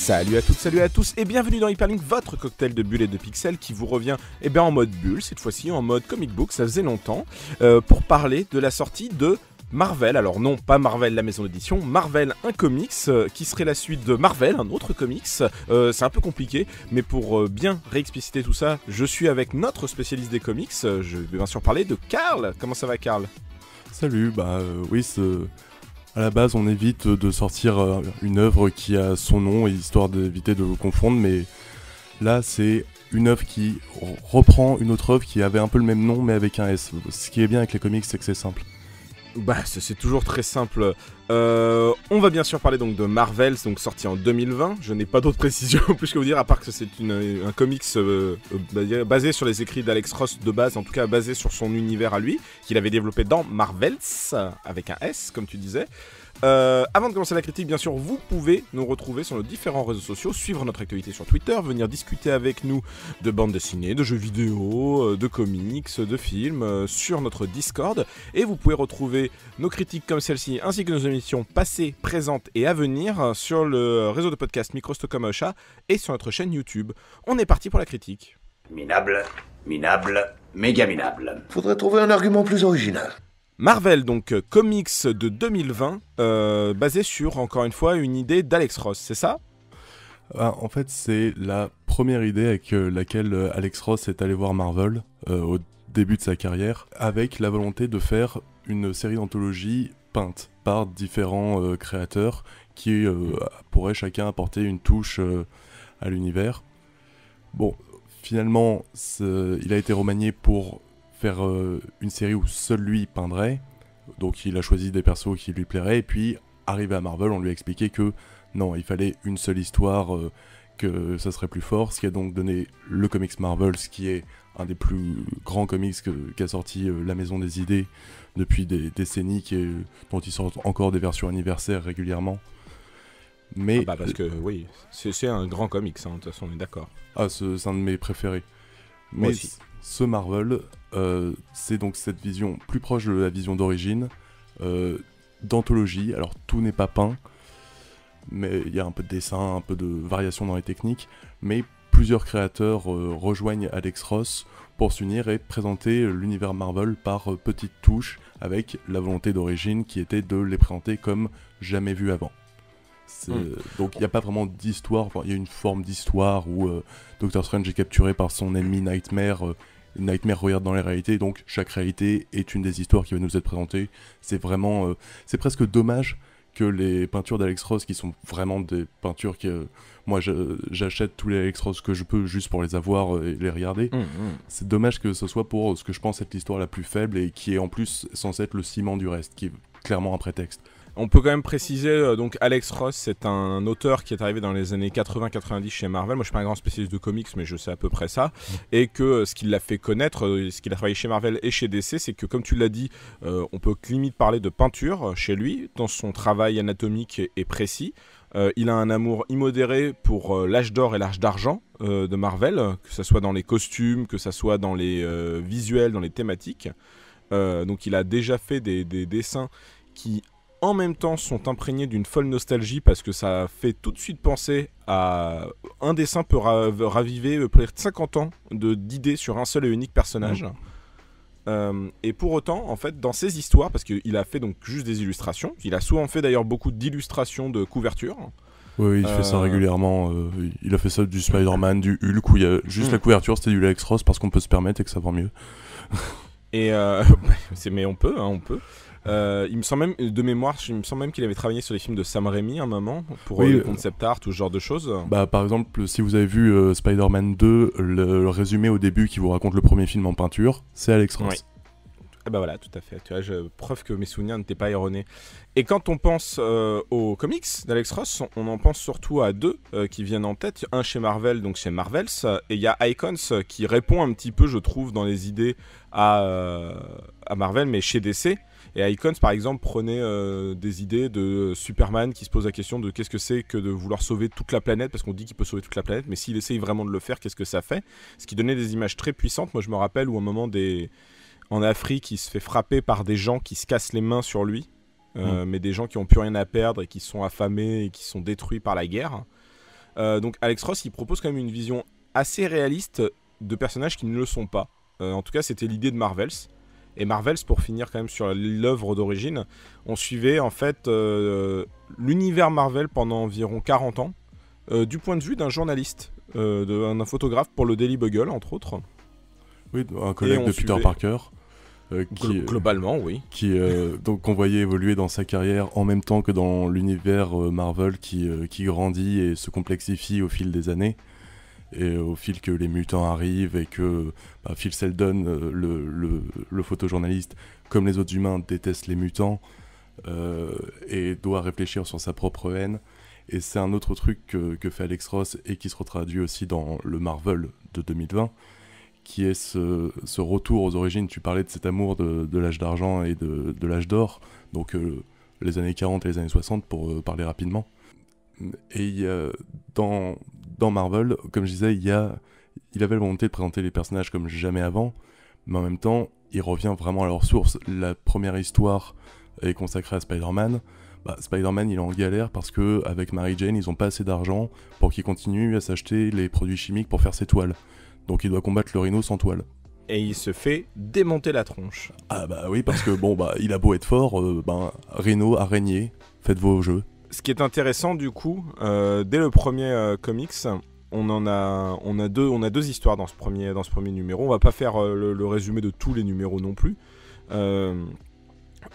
Salut à toutes, salut à tous et bienvenue dans Hyperlink, votre cocktail de bulles et de pixels qui vous revient en mode bulle, cette fois-ci en mode comic book, ça faisait longtemps, pour parler de la sortie de Marvel. Alors non, pas Marvel la maison d'édition, Marvel un comics qui serait la suite de Marvel, un autre comics. C'est un peu compliqué, mais pour bien réexpliciter tout ça, je suis avec notre spécialiste des comics, je vais bien sûr parler de Karl. Comment ça va Karl ? Salut, oui, à la base on évite de sortir une œuvre qui a son nom, histoire d'éviter de vous confondre, mais là c'est une œuvre qui reprend une autre œuvre qui avait un peu le même nom mais avec un S. Ce qui est bien avec les comics, c'est que c'est simple. C'est toujours très simple. On va bien sûr parler donc de Marvel, donc sorti en 2020. Je n'ai pas d'autres précisions plus que vous dire, à part que c'est un comics basé sur les écrits d'Alex Ross de base, en tout cas basé sur son univers à lui, qu'il avait développé dans Marvels, avec un S, comme tu disais. Avant de commencer la critique, bien sûr, vous pouvez nous retrouver sur nos différents réseaux sociaux, suivre notre actualité sur Twitter, venir discuter avec nous de bandes dessinées, de jeux vidéo, de comics, de films, sur notre Discord. Et vous pouvez retrouver nos critiques comme celle-ci, ainsi que nos émissions passées, présentes et à venir sur le réseau de podcast Micro Stockholm Ocha et sur notre chaîne YouTube. On est parti pour la critique. Minable, méga minable. Faudrait trouver un argument plus original. Marvel, donc comics de 2020, basé sur, encore une fois, une idée d'Alex Ross, c'est ça ? En fait, c'est la première idée avec laquelle Alex Ross est allé voir Marvel au début de sa carrière, avec la volonté de faire une série d'anthologies peinte par différents créateurs qui pourraient chacun apporter une touche à l'univers. Bon, finalement, il a été remanié pour faire une série où seul lui peindrait, donc il a choisi des persos qui lui plairaient, et puis arrivé à Marvel, on lui a expliqué que non, il fallait une seule histoire, que ça serait plus fort, ce qui a donc donné le comics Marvel, ce qui est un des plus grands comics qu'a sorti la Maison des Idées depuis des décennies, dont il sort encore des versions anniversaires régulièrement. Mais parce que oui, c'est un grand comics, de toute façon on est d'accord. C'est un de mes préférés. Moi mais aussi. Ce Marvel, c'est donc cette vision plus proche de la vision d'origine, d'anthologie. Alors tout n'est pas peint, mais il y a un peu de dessin, un peu de variation dans les techniques, mais plusieurs créateurs rejoignent Alex Ross pour s'unir et présenter l'univers Marvel par petites touches, avec la volonté d'origine qui était de les présenter comme jamais vu avant. Donc il n'y a pas vraiment d'histoire, il y a une forme d'histoire où Doctor Strange est capturé par son ennemi Nightmare, Nightmare regarde dans les réalités, donc chaque réalité est une des histoires qui va nous être présentée. C'est vraiment, c'est presque dommage que les peintures d'Alex Ross, qui sont vraiment des peintures que moi j'achète tous les Alex Ross que je peux juste pour les avoir et les regarder. C'est dommage que ce soit pour ce que je pense être l'histoire la plus faible et qui est en plus censé être le ciment du reste, qui est clairement un prétexte. On peut quand même préciser, donc Alex Ross, c'est un auteur qui est arrivé dans les années 80-90 chez Marvel. Moi, je suis pas un grand spécialiste de comics, mais je sais à peu près ça. Et que ce qui l'a fait connaître, ce qu'il a travaillé chez Marvel et chez DC, c'est que, comme tu l'as dit, on peut limite parler de peinture chez lui, dans son travail anatomique et précis. Il a un amour immodéré pour l'âge d'or et l'âge d'argent de Marvel, que ce soit dans les costumes, que ce soit dans les visuels, dans les thématiques. Donc il a déjà fait des dessins qui en même temps sont imprégnés d'une folle nostalgie, parce que ça fait tout de suite penser à un dessin peut raviver peut-être 50 ans d'idées sur un seul et unique personnage. Et pour autant, en fait, dans ses histoires, parce qu'il a fait donc juste des illustrations, il a souvent fait d'ailleurs beaucoup d'illustrations de couverture. Oui, il fait ça régulièrement. Il a fait ça du Spider-Man, du Hulk, où il y a juste la couverture, c'était du Alex Ross, parce qu'on peut se permettre et que ça vend mieux. Mais on peut. Il me semble même, de mémoire, qu'il avait travaillé sur les films de Sam Raimi un moment, pour le concept art ou ce genre de choses. Par exemple, si vous avez vu Spider-Man 2, le résumé au début qui vous raconte le premier film en peinture, c'est Alex Ross. Oui. Voilà, tout à fait. Tu vois, preuve que mes souvenirs n'étaient pas erronés. Et quand on pense aux comics d'Alex Ross, on en pense surtout à deux qui viennent en tête. Un chez Marvel, donc chez Marvels, et il y a Icons qui répond un petit peu, je trouve, dans les idées à Marvel, mais chez DC. Et Icons, par exemple, prenait des idées de Superman qui se pose la question de qu'est-ce que c'est que de vouloir sauver toute la planète, parce qu'on dit qu'il peut sauver toute la planète, mais s'il essaye vraiment de le faire, qu'est-ce que ça fait ? Ce qui donnait des images très puissantes. Moi, je me rappelle où, à un moment, en Afrique, il se fait frapper par des gens qui se cassent les mains sur lui, mais des gens qui n'ont plus rien à perdre et qui sont affamés et qui sont détruits par la guerre. Donc Alex Ross, il propose quand même une vision assez réaliste de personnages qui ne le sont pas. En tout cas, c'était l'idée de Marvels. Et Marvels, pour finir quand même sur l'œuvre d'origine, on suivait en fait l'univers Marvel pendant environ 40 ans, du point de vue d'un journaliste, d'un photographe pour le Daily Bugle, entre autres. Oui, un collègue de Peter Parker. Globalement, oui. Donc qu'on voyait évoluer dans sa carrière en même temps que dans l'univers Marvel qui grandit et se complexifie au fil des années. Et au fil que les mutants arrivent et que Phil Seldon, le photojournaliste, comme les autres humains, déteste les mutants et doit réfléchir sur sa propre haine. Et c'est un autre truc que fait Alex Ross et qui se retraduit aussi dans le Marvel de 2020, qui est ce retour aux origines. Tu parlais de cet amour de l'âge d'argent et de l'âge d'or, donc les années 40 et les années 60 pour parler rapidement. Et dans Marvel, comme je disais, il avait la volonté de présenter les personnages comme jamais avant, mais en même temps, il revient vraiment à leur source. La première histoire est consacrée à Spider-Man. Spider-Man, il est en galère parce que avec Mary Jane, ils n'ont pas assez d'argent pour qu'il continue à s'acheter les produits chimiques pour faire ses toiles. Donc il doit combattre le Rhino sans toile. Et il se fait démonter la tronche. Ah bah oui, parce que il a beau être fort, Rhino, araignée, faites vos jeux. Ce qui est intéressant du coup, dès le premier comics, on a deux histoires dans ce premier numéro. On va pas faire le résumé de tous les numéros non plus.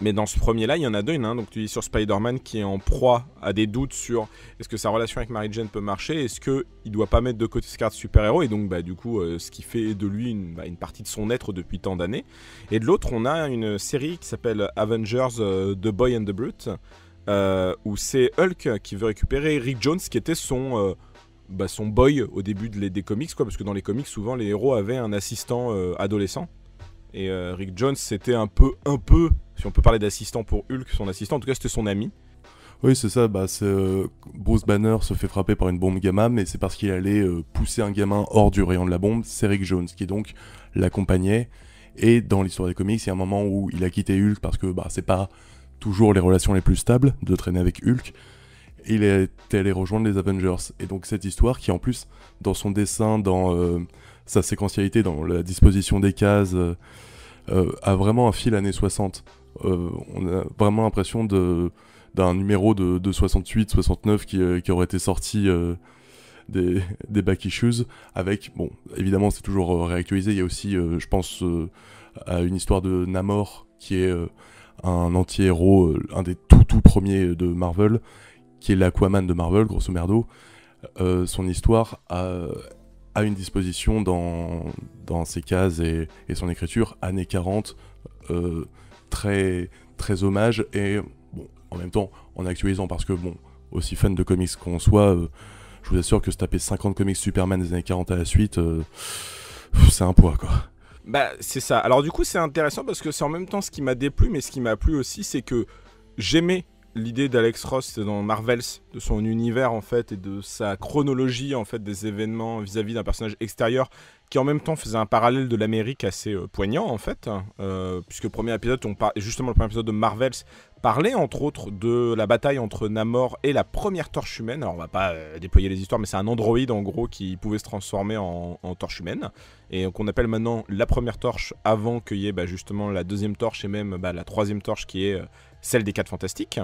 Mais dans ce premier-là, il y en a deux. Donc tu dis sur Spider-Man qui est en proie à des doutes sur est-ce que sa relation avec Mary Jane peut marcher, est-ce qu'il doit pas mettre de côté ce carte super-héros, et donc du coup ce qui fait de lui une partie de son être depuis tant d'années. Et de l'autre, on a une série qui s'appelle Avengers The Boy and the Brute, où c'est Hulk qui veut récupérer Rick Jones qui était son boy au début des comics, parce que dans les comics souvent les héros avaient un assistant adolescent. Et Rick Jones, c'était un peu, si on peut parler d'assistant pour Hulk, son assistant, en tout cas c'était son ami. Oui, c'est ça, Bruce Banner se fait frapper par une bombe gamma, mais c'est parce qu'il allait pousser un gamin hors du rayon de la bombe, c'est Rick Jones qui donc l'accompagnait. Et dans l'histoire des comics, il y a un moment où il a quitté Hulk parce que c'est pas toujours les relations les plus stables de traîner avec Hulk. Et il est allé rejoindre les Avengers. Et donc cette histoire qui en plus, dans son dessin, dans sa séquentialité, dans la disposition des cases, a vraiment un fil années 60. On a vraiment l'impression d'un numéro de 68, 69 qui aurait été sorti des back issues, avec, évidemment c'est toujours réactualisé, il y a aussi, je pense, à une histoire de Namor, qui est un anti-héros, un des tout premiers de Marvel, qui est l'Aquaman de Marvel, grosso merdo. Son histoire a une disposition dans ses cases et son écriture, années 40, très, très hommage, et en même temps en actualisant, parce que aussi fan de comics qu'on soit, je vous assure que se taper 50 comics Superman des années 40 à la suite, c'est un poids quoi. C'est ça. Alors du coup c'est intéressant parce que c'est en même temps ce qui m'a déplu, mais ce qui m'a plu aussi, c'est que j'aimais l'idée d'Alex Ross dans Marvels, de son univers en fait, et de sa chronologie en fait des événements vis-à-vis d'un personnage extérieur qui en même temps faisait un parallèle de l'Amérique assez poignant en fait, puisque le premier épisode, justement le premier épisode de Marvels parlait entre autres de la bataille entre Namor et la première torche humaine. Alors on va pas déployer les histoires, mais c'est un androïde en gros qui pouvait se transformer en torche humaine, et qu'on appelle maintenant la première torche, avant qu'il y ait justement la deuxième torche et même la troisième torche qui est celle des 4 Fantastiques.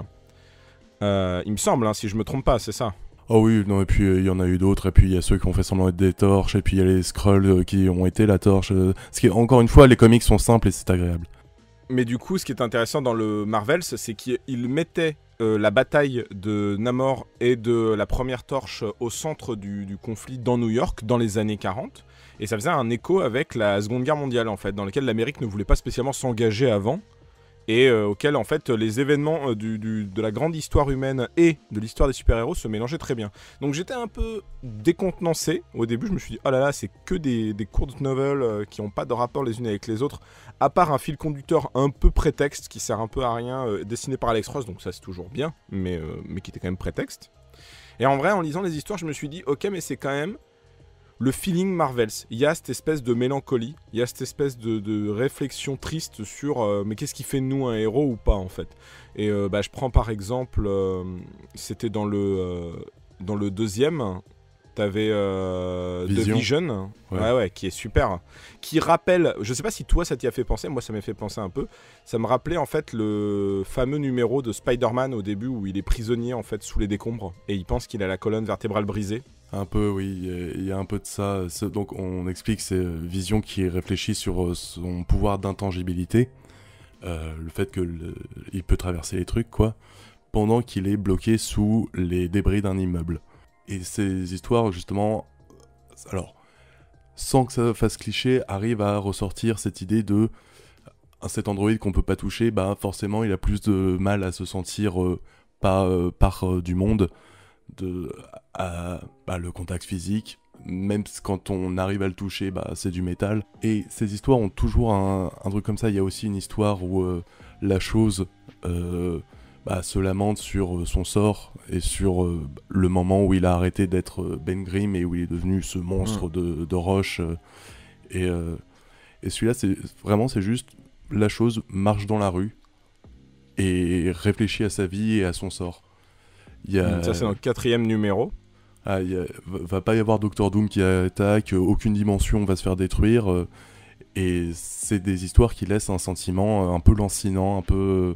Il me semble, si je me trompe pas, c'est ça. Oh oui, non, et puis il y en a eu d'autres, et puis il y a ceux qui ont fait semblant d'être des torches, et puis il y a les Skrulls qui ont été la torche. Ce qui, encore une fois, les comics sont simples et c'est agréable. Mais du coup, ce qui est intéressant dans le Marvels, c'est qu'il mettait la bataille de Namor et de la première torche au centre du conflit dans New York, dans les années 40. Et ça faisait un écho avec la Seconde Guerre mondiale, en fait, dans laquelle l'Amérique ne voulait pas spécialement s'engager avant, et auquel en fait les événements de la grande histoire humaine et de l'histoire des super-héros se mélangeaient très bien. Donc j'étais un peu décontenancé au début, je me suis dit oh là là, c'est que des courtes novels qui n'ont pas de rapport les unes avec les autres, à part un fil conducteur un peu prétexte qui sert un peu à rien, dessiné par Alex Ross, donc ça c'est toujours bien, mais qui était quand même prétexte. Et en vrai, en lisant les histoires, je me suis dit ok, mais c'est quand même le feeling Marvels. Il y a cette espèce de mélancolie, il y a cette espèce de réflexion triste sur mais qu'est-ce qui fait de nous un héros ou pas en fait. Et je prends par exemple, c'était dans le deuxième, T'avais The Vision, Ouais. qui est super. Qui rappelle, je sais pas si toi ça t'y a fait penser, moi ça m'a fait penser un peu. Ça me rappelait en fait le fameux numéro de Spider-Man au début où il est prisonnier en fait sous les décombres et il pense qu'il a la colonne vertébrale brisée. Un peu, oui, il y a un peu de ça. Donc on explique c'est Vision qui réfléchit sur son pouvoir d'intangibilité, le fait il peut traverser les trucs, quoi, pendant qu'il est bloqué sous les débris d'un immeuble. Et ces histoires, justement, alors, sans que ça fasse cliché, arrivent à ressortir cette idée de cet androïde qu'on peut pas toucher, bah forcément il a plus de mal à se sentir part du monde, le contact physique, même quand on arrive à le toucher, bah c'est du métal. Et ces histoires ont toujours un truc comme ça. Il y a aussi une histoire où la chose se lamente sur son sort et sur le moment où il a arrêté d'être Ben Grimm et où il est devenu ce monstre de roche. Et celui-là, c'est juste la chose marche dans la rue et réfléchit à sa vie et à son sort. Ça c'est dans le 4e numéro. Va pas y avoir Doctor Doom qui attaque, aucune dimension va se faire détruire. Et c'est des histoires qui laissent un sentiment un peu lancinant, un peu...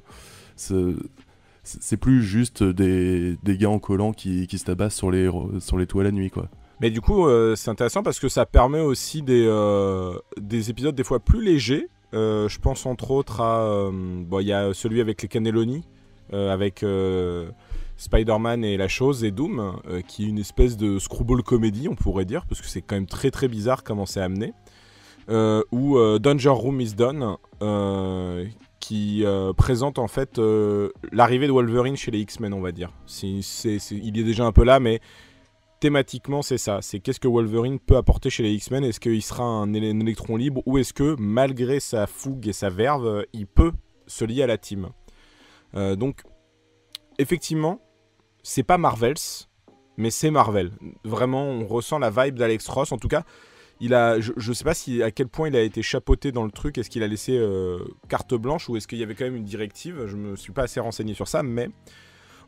c'est plus juste des gars en collant qui se tabassent sur les toits la nuit, quoi. Mais du coup, c'est intéressant parce que ça permet aussi des épisodes des fois plus légers. Je pense entre autres à... il y a celui avec les Cannelloni, avec Spider-Man et la chose, et Doom, qui est une espèce de screwball comédie, on pourrait dire, parce que c'est quand même très très bizarre comment c'est amené. Ou Danger Room is Done, qui présente en fait l'arrivée de Wolverine chez les X-Men, on va dire. Il est déjà un peu là, mais thématiquement c'est ça. C'est qu'est-ce que Wolverine peut apporter chez les X-Men. Est-ce qu'il sera un électron libre, ou est-ce que malgré sa fougue et sa verve, il peut se lier à la team. Donc effectivement, c'est pas Marvels, mais c'est Marvel. Vraiment, on ressent la vibe d'Alex Ross. En tout cas, je sais pas à quel point il a été chapeauté dans le truc. Est-ce qu'il a laissé carte blanche, ou est-ce qu'il y avait quand même une directive? Je me suis pas assez renseigné sur ça, mais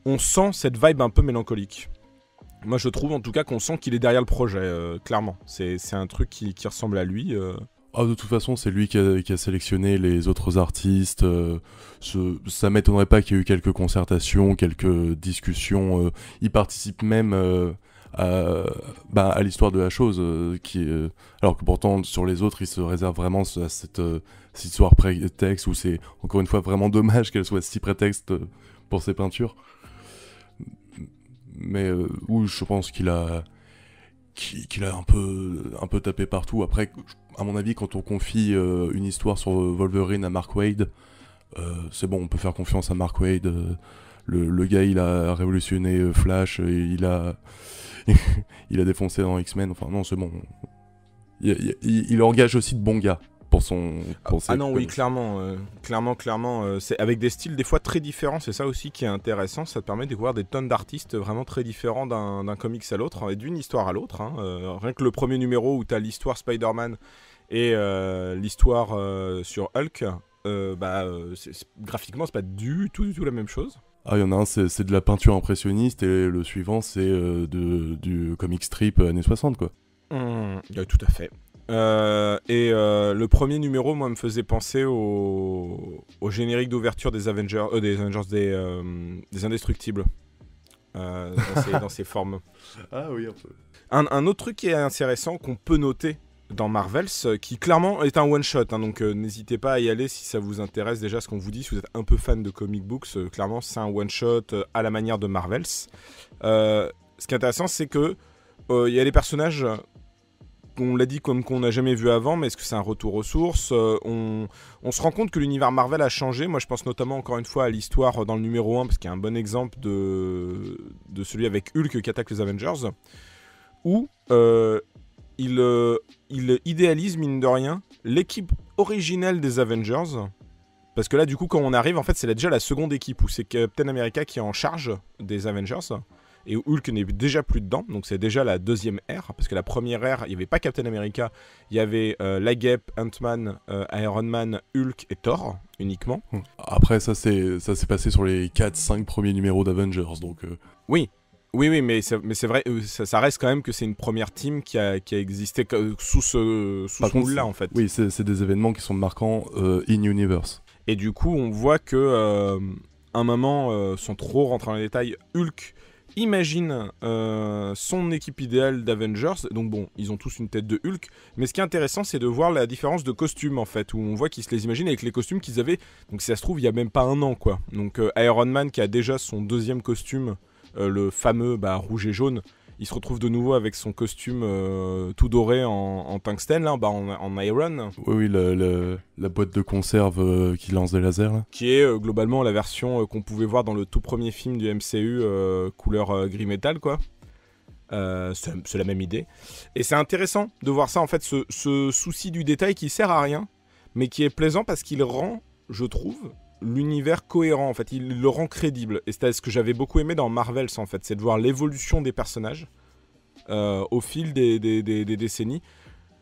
on sent cette vibe un peu mélancolique. Moi, je trouve en tout cas qu'on sent qu'il est derrière le projet, clairement. C'est un truc qui ressemble à lui. De toute façon, c'est lui qui a sélectionné les autres artistes. Ça m'étonnerait pas qu'il y ait eu quelques concertations, quelques discussions. Il participe même à l'histoire de la chose, alors que pourtant sur les autres, il se réserve vraiment à cette histoire prétexte, où c'est encore une fois vraiment dommage qu'elle soit si prétexte pour ses peintures. Mais où je pense qu'il a un peu tapé partout. Après, à mon avis, quand on confie une histoire sur Wolverine à Mark Waid, c'est bon, on peut faire confiance à Mark Waid. Le gars, il a révolutionné Flash, et il a défoncé dans X-Men. Enfin non, c'est bon. Il engage aussi de bons gars pour oui, clairement, c'est avec des styles des fois très différents. C'est ça aussi qui est intéressant. Ça te permet de découvrir des tonnes d'artistes vraiment très différents d'un comics à l'autre, et d'une histoire à l'autre. Rien que le premier numéro où t'as l'histoire Spider-Man et l'histoire sur Hulk, graphiquement c'est pas du tout la même chose. Il y en a un, c'est de la peinture impressionniste, et le suivant c'est du comic strip années 60, quoi. Tout à fait. Le premier numéro, moi, me faisait penser au générique d'ouverture des Avengers, des Indestructibles, dans ces formes. Ah oui, un peu. Un autre truc qui est intéressant, qu'on peut noter dans Marvels, qui clairement est un one-shot, donc n'hésitez pas à y aller si ça vous intéresse déjà ce qu'on vous dit. Si vous êtes un peu fan de comic books, clairement c'est un one-shot à la manière de Marvels. Ce qui est intéressant, c'est que il y a des personnages... On l'a dit comme qu'on n'a jamais vu avant, mais est-ce que c'est un retour aux sources? On se rend compte que l'univers Marvel a changé. Moi, je pense notamment, encore une fois, à l'histoire dans le numéro 1, parce qu'il y a un bon exemple de celui avec Hulk qui attaque les Avengers, où il idéalise, mine de rien, l'équipe originelle des Avengers. Parce que là, du coup, quand on arrive, en fait, c'est déjà la seconde équipe, où c'est Captain America qui est en charge des Avengers. Et Hulk n'est déjà plus dedans, donc c'est déjà la deuxième ère, parce que la première ère, il n'y avait pas Captain America, il y avait Guêpe, Ant-Man, Iron Man, Hulk et Thor, uniquement. Après, ça s'est passé sur les 4-5 premiers numéros d'Avengers, donc... Oui, Oui, mais c'est vrai, ça reste quand même que c'est une première team qui a existé sous ce moule-là, en fait. Oui, c'est des événements qui sont marquants in-universe. Et du coup, on voit que, un moment, sans trop rentrer dans les détails, Hulk imagine son équipe idéale d'Avengers. Donc bon, ils ont tous une tête de Hulk. Mais ce qui est intéressant, c'est de voir la différence de costumes, en fait, où on voit qu'ils se les imaginent avec les costumes qu'ils avaient. Donc si ça se trouve, il y a même pas un an, quoi. Donc Iron Man, qui a déjà son deuxième costume, le fameux rouge et jaune, il se retrouve de nouveau avec son costume tout doré en tungstène, là, en iron. Oui, la boîte de conserve qui lance des lasers. Là. Qui est globalement la version qu'on pouvait voir dans le tout premier film du MCU, couleur gris métal, quoi. C'est la même idée. Et c'est intéressant de voir ça, en fait, ce souci du détail qui sert à rien, mais qui est plaisant parce qu'il rend, je trouve, l'univers cohérent, en fait, il le rend crédible. Et c'est ce que j'avais beaucoup aimé dans Marvels, en fait, c'est de voir l'évolution des personnages au fil des décennies.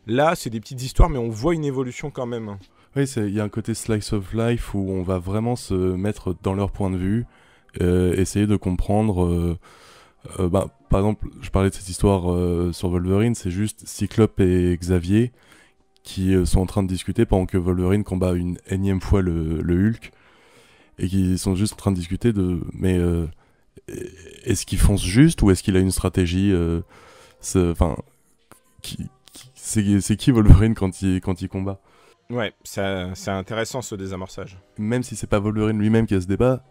Là, c'est des petites histoires, mais on voit une évolution quand même. Oui, il y a un côté slice of life où on va vraiment se mettre dans leur point de vue, essayer de comprendre... par exemple, je parlais de cette histoire sur Wolverine, c'est juste Cyclope et Xavier qui sont en train de discuter pendant que Wolverine combat une énième fois le Hulk. Et qui sont juste en train de discuter de... Mais est-ce qu'il fonce juste ou est-ce qu'il a une stratégie c'est qui Wolverine quand il combat? Ouais, c'est intéressant ce désamorçage. Même si c'est pas Wolverine lui-même qui a ce débat,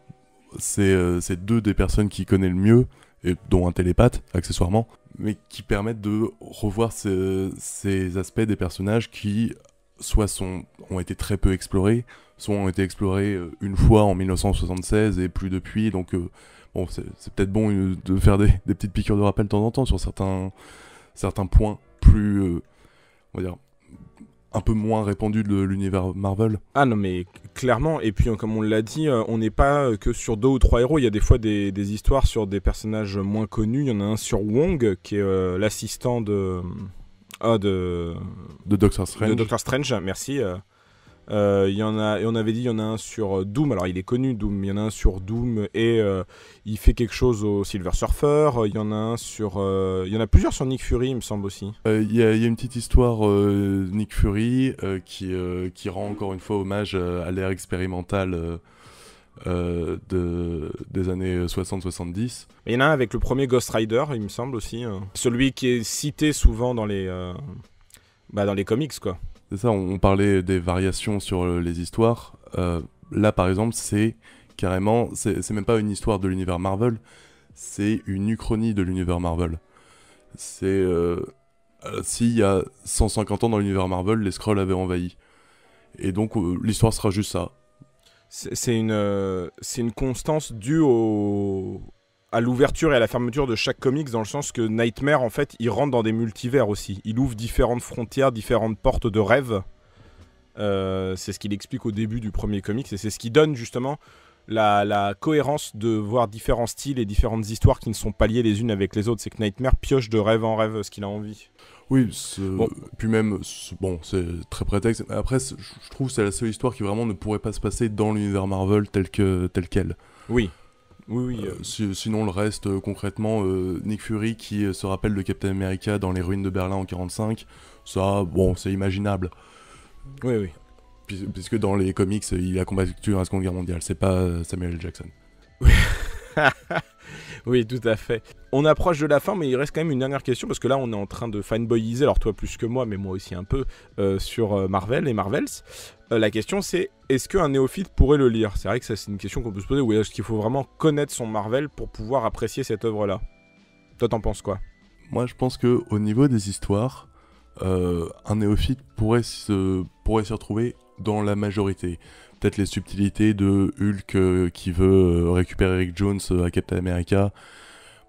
c'est deux des personnes qui connaît le mieux, et dont un télépathe, accessoirement, mais qui permettent de revoir ces aspects des personnages qui soit ont été très peu explorés, soit ont été explorés une fois en 1976 et plus depuis, donc bon, c'est peut-être bon de faire des petites piqûres de rappel de temps en temps sur certains points plus, on va dire, un peu moins répandus de l'univers Marvel. Ah non mais clairement, et puis comme on l'a dit, on n'est pas que sur 2 ou 3 héros, il y a des fois des histoires sur des personnages moins connus. Il y en a un sur Wong, qui est l'assistant de Doctor Strange. De Doctor Strange, merci. Il y en a, et on avait dit il y en a un sur Doom. Alors il est connu Doom, il y en a un sur Doom et il fait quelque chose au Silver Surfer. Il y en a un sur, il y en a plusieurs sur Nick Fury, il me semble aussi. Il y a une petite histoire Nick Fury qui rend encore une fois hommage à l'ère expérimentale des années 60-70. Il y en a un avec le premier Ghost Rider, il me semble aussi. Celui qui est cité souvent dans les comics, quoi. C'est ça, on parlait des variations sur les histoires. Là, par exemple, c'est carrément... C'est même pas une histoire de l'univers Marvel, c'est une uchronie de l'univers Marvel. C'est... s'il y a 150 ans dans l'univers Marvel, les Skrulls avaient envahi. Et donc, l'histoire sera juste ça. C'est une constance due à l'ouverture et à la fermeture de chaque comics, dans le sens que Nightmare, en fait, il rentre dans des multivers aussi. Il ouvre différentes frontières, différentes portes de rêve. C'est ce qu'il explique au début du premier comics, et c'est ce qui donne justement la cohérence de voir différents styles et différentes histoires qui ne sont pas liées les unes avec les autres. C'est que Nightmare pioche de rêve en rêve ce qu'il a envie. Oui, puis même, c'est très prétexte. Après, je trouve que c'est la seule histoire qui vraiment ne pourrait pas se passer dans l'univers Marvel tel quel. Oui. Sinon, le reste, concrètement, Nick Fury qui se rappelle de Captain America dans les ruines de Berlin en 1945, ça, c'est imaginable. Oui. Puisque dans les comics, il a combattu dans la Seconde Guerre mondiale, c'est pas Samuel L. Jackson. Oui, tout à fait. On approche de la fin, mais il reste quand même une dernière question, parce que là, on est en train de fanboyiser, alors toi plus que moi, mais moi aussi un peu, sur Marvel et Marvels. La question, c'est, est-ce qu'un néophyte pourrait le lire? C'est vrai que ça, c'est une question qu'on peut se poser, ou est-ce qu'il faut vraiment connaître son Marvel pour pouvoir apprécier cette œuvre-là? Toi, t'en penses quoi? Moi, je pense qu'au niveau des histoires, un néophyte pourrait s'y retrouver dans la majorité. Peut-être les subtilités de Hulk qui veut récupérer Rick Jones à Captain America.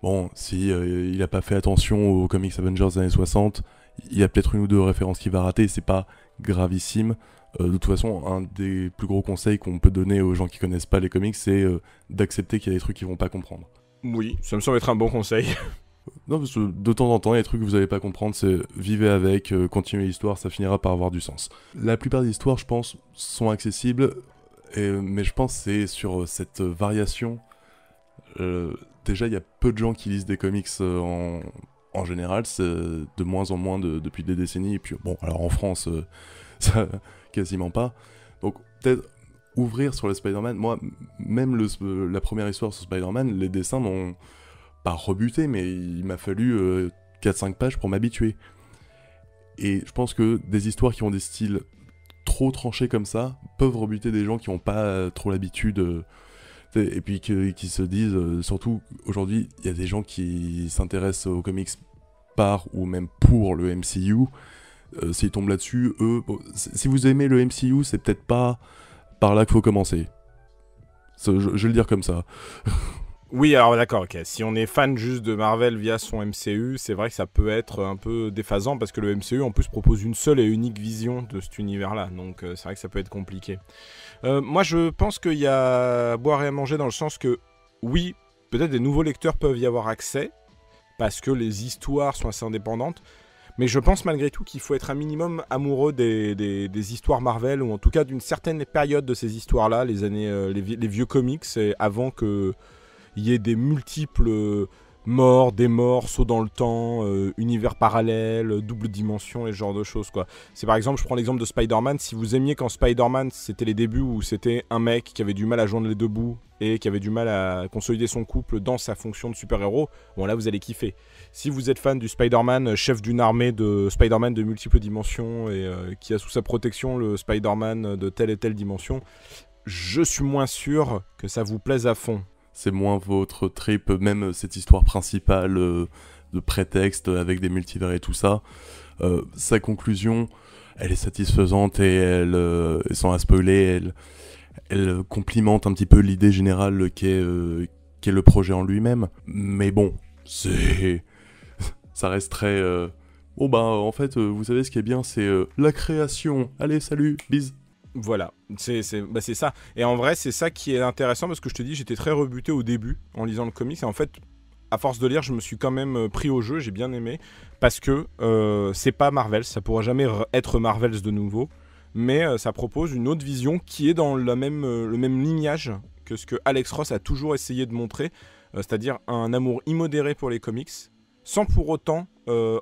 Bon, si il n'a pas fait attention aux comics Avengers des années 60, il y a peut-être une ou deux références qu'il va rater, c'est pas gravissime. De toute façon, un des plus gros conseils qu'on peut donner aux gens qui connaissent pas les comics, c'est d'accepter qu'il y a des trucs qu'ils vont pas comprendre. Oui, ça me semble être un bon conseil. Non, parce que de temps en temps, il y a des trucs que vous n'allez pas comprendre, c'est vivez avec, continuez l'histoire, ça finira par avoir du sens. La plupart des histoires, je pense, sont accessibles, mais je pense que c'est sur cette variation des déjà, il y a peu de gens qui lisent des comics en général, c'est de moins en moins depuis des décennies, et puis bon, alors en France, ça, quasiment pas. Donc peut-être ouvrir sur le Spider-Man, moi, même la première histoire sur Spider-Man, les dessins m'ont pas rebuté, mais il m'a fallu 4-5 pages pour m'habituer. Et je pense que des histoires qui ont des styles trop tranchés comme ça peuvent rebuter des gens qui n'ont pas trop l'habitude, et puis qui se disent, surtout aujourd'hui, il y a des gens qui s'intéressent aux comics par ou même pour le MCU, s'ils tombent là-dessus, eux, bon, si vous aimez le MCU, c'est peut-être pas par là qu'il faut commencer. Je vais le dire comme ça. Oui, alors d'accord, ok. Si on est fan juste de Marvel via son MCU, c'est vrai que ça peut être un peu déphasant parce que le MCU en plus propose une seule et unique vision de cet univers-là. Donc c'est vrai que ça peut être compliqué. Moi je pense qu'il y a à boire et à manger dans le sens que oui, peut-être des nouveaux lecteurs peuvent y avoir accès parce que les histoires sont assez indépendantes. Mais je pense malgré tout qu'il faut être un minimum amoureux des histoires Marvel ou en tout cas d'une certaine période de ces histoires-là, les vieux comics, avant que il y ait des multiples morts, des morts, sauts dans le temps, univers parallèle, double dimension, et ce genre de choses, quoi. C'est par exemple, je prends l'exemple de Spider-Man, si vous aimiez quand Spider-Man, c'était les débuts où c'était un mec qui avait du mal à joindre les deux bouts et qui avait du mal à consolider son couple dans sa fonction de super-héros, bon là vous allez kiffer. Si vous êtes fan du Spider-Man, chef d'une armée de Spider-Man de multiples dimensions et qui a sous sa protection le Spider-Man de telle et telle dimension, je suis moins sûr que ça vous plaise à fond. C'est moins votre trip, même cette histoire principale de prétexte avec des multivers et tout ça. Sa conclusion, elle est satisfaisante et sans la spoiler, elle complimente un petit peu l'idée générale qu'est le projet en lui-même. Mais bon, ça reste très... Bon bah en fait, vous savez ce qui est bien, c'est la création. Allez, salut, bise. Voilà, c'est ça. Et en vrai, c'est ça qui est intéressant parce que je te dis, j'étais très rebuté au début en lisant le comics. Et en fait, à force de lire, je me suis quand même pris au jeu, j'ai bien aimé. Parce que c'est pas Marvel, ça pourra jamais être Marvels de nouveau. Mais ça propose une autre vision qui est dans le même lignage que ce que Alex Ross a toujours essayé de montrer. C'est-à-dire un amour immodéré pour les comics, sans pour autant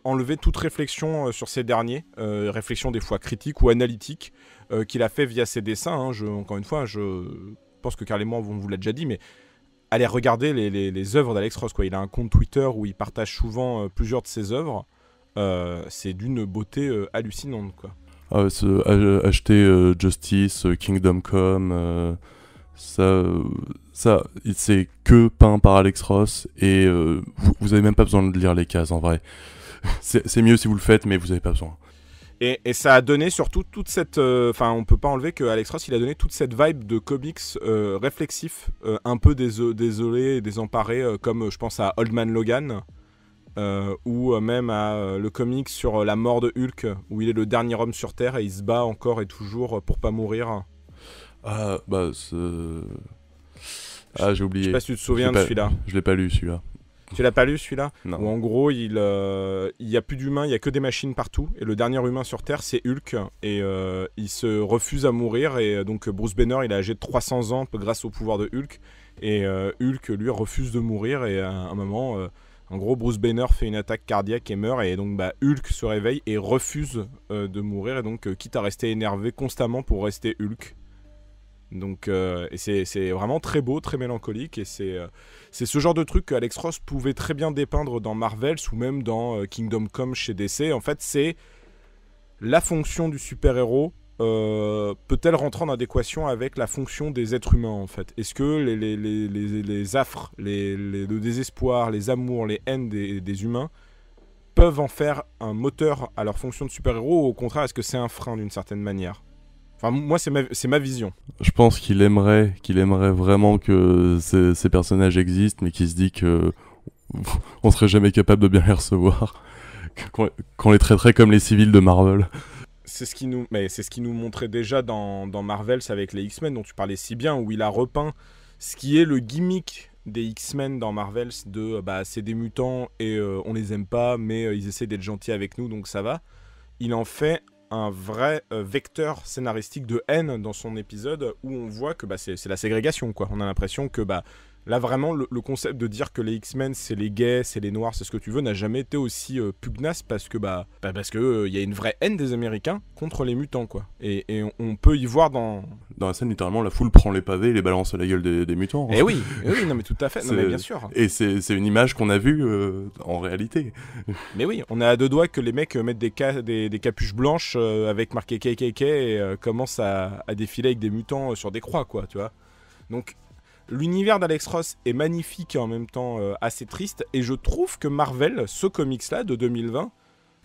enlever toute réflexion sur ces derniers, réflexion des fois critique ou analytique, qu'il a fait via ses dessins. Encore une fois, je pense que Carl et moi, on vous l'a déjà dit, mais allez regarder les œuvres d'Alex Ross, quoi. Il a un compte Twitter où il partage souvent plusieurs de ses œuvres. C'est d'une beauté hallucinante, quoi. Acheter Justice, Kingdom Come, ça c'est que peint par Alex Ross et vous avez même pas besoin de lire les cases en vrai. C'est mieux si vous le faites, mais vous avez pas besoin. Et ça a donné surtout toute cette... Enfin, on peut pas enlever que Alex Ross, il a donné toute cette vibe de comics réflexif, un peu désolé et désemparé, comme je pense à Old Man Logan, ou même à le comics sur la mort de Hulk, où il est le dernier homme sur Terre et il se bat encore et toujours pour pas mourir. Ah, bah, j'ai oublié. Je sais pas si tu te souviens de celui-là. Je l'ai pas lu, celui-là. Tu l'as pas lu, celui-là ? Non. Où en gros, il y a plus d'humains, il y a que des machines partout. Et le dernier humain sur Terre, c'est Hulk. Et il se refuse à mourir. Et donc Bruce Banner, il est âgé de 300 ans grâce au pouvoir de Hulk. Et Hulk, lui, refuse de mourir. Et à un moment, en gros, Bruce Banner fait une attaque cardiaque et meurt. Et donc Hulk se réveille et refuse de mourir. Et donc, quitte à rester énervé constamment pour rester Hulk. Donc et c'est vraiment très beau, très mélancolique, et c'est ce genre de truc que Alex Ross pouvait très bien dépeindre dans Marvels ou même dans Kingdom Come chez DC. En fait, c'est la fonction du super-héros, peut-elle rentrer en adéquation avec la fonction des êtres humains, en fait. Est-ce que les affres, le désespoir, les amours, les haines des humains peuvent en faire un moteur à leur fonction de super-héros, ou au contraire, est-ce que c'est un frein d'une certaine manière ? Enfin, moi, c'est ma vision. Je pense qu'il aimerait vraiment que ces personnages existent, mais qu'il se dit que on serait jamais capable de bien les recevoir, qu'on les traiterait comme les civils de Marvel. C'est ce qui nous montrait déjà dans Marvels avec les X-Men dont tu parlais si bien, où il a repeint ce qui est le gimmick des X-Men dans Marvels de c'est des mutants et on les aime pas, mais ils essaient d'être gentils avec nous, donc ça va. Il en fait un vrai vecteur scénaristique de haine dans son épisode, où on voit que c'est la ségrégation, quoi. On a l'impression que Là, vraiment, le concept de dire que les X-Men, c'est les gays, c'est les noirs, c'est ce que tu veux, n'a jamais été aussi pugnace parce que y a une vraie haine des Américains contre les mutants, quoi. Et on peut y voir dans la scène, littéralement, la foule prend les pavés et les balance à la gueule des mutants. Eh oui, non mais tout à fait, non mais bien sûr. Et c'est une image qu'on a vue en réalité. Mais oui, on a à deux doigts que les mecs mettent des capuches blanches avec marqué KKK et commencent à défiler avec des mutants sur des croix, quoi, tu vois. Donc, l'univers d'Alex Ross est magnifique et en même temps assez triste. Et je trouve que Marvel, ce comics-là de 2020,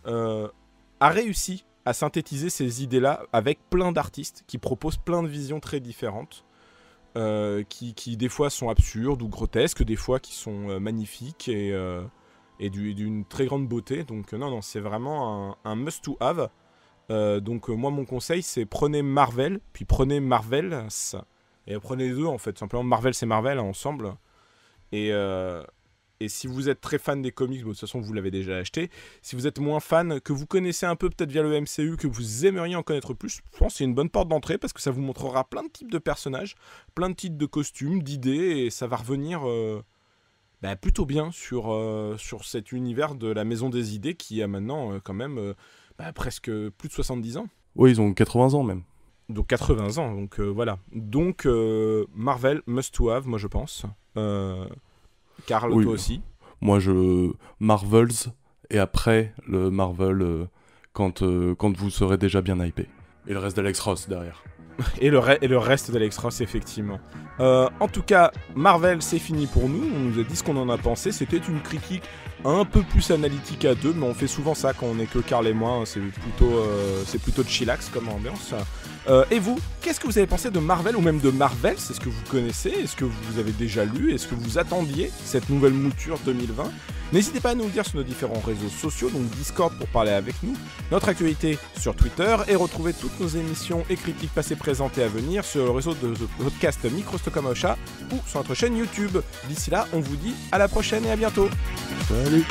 a réussi à synthétiser ces idées-là avec plein d'artistes qui proposent plein de visions très différentes. Qui des fois sont absurdes ou grotesques, des fois qui sont magnifiques et d'une très grande beauté. Donc non, c'est vraiment un must-to-have. Donc moi, mon conseil, c'est prenez Marvel, puis prenez Marvels. Et prenez les deux, en fait. Simplement, Marvel, c'est Marvel, hein, ensemble. Et si vous êtes très fan des comics, de toute façon, vous l'avez déjà acheté. Si vous êtes moins fan, que vous connaissez un peu peut-être via le MCU, que vous aimeriez en connaître plus, je pense que c'est une bonne porte d'entrée parce que ça vous montrera plein de types de personnages, plein de types de costumes, d'idées, et ça va revenir plutôt bien sur cet univers de la Maison des Idées qui a maintenant quand même presque plus de 70 ans. Oui, ils ont 80 ans même. Donc 80 ans, donc voilà. Donc Marvel must to have, moi je pense. Karl, oui, toi aussi. Moi Marvels, et après le Marvel quand vous serez déjà bien hypé. Et le reste d'Alex Ross derrière. Et le reste d'Alex Ross, effectivement. En tout cas, Marvel, c'est fini pour nous. On nous a dit ce qu'on en a pensé. C'était une critique un peu plus analytique à deux, mais on fait souvent ça quand on est que Karl et moi. C'est plutôt de chillax comme ambiance. Et vous, qu'est-ce que vous avez pensé de Marvel ou même de Marvel? Est-ce que vous connaissez? Est-ce que vous avez déjà lu? Est-ce que vous attendiez cette nouvelle mouture 2020? N'hésitez pas à nous le dire sur nos différents réseaux sociaux, donc Discord pour parler avec nous, notre actualité sur Twitter, et retrouver toutes nos émissions et critiques passées, présentes et à venir sur le réseau de podcast Micro Stockholm Ocha ou sur notre chaîne YouTube. D'ici là, on vous dit à la prochaine et à bientôt. Salut.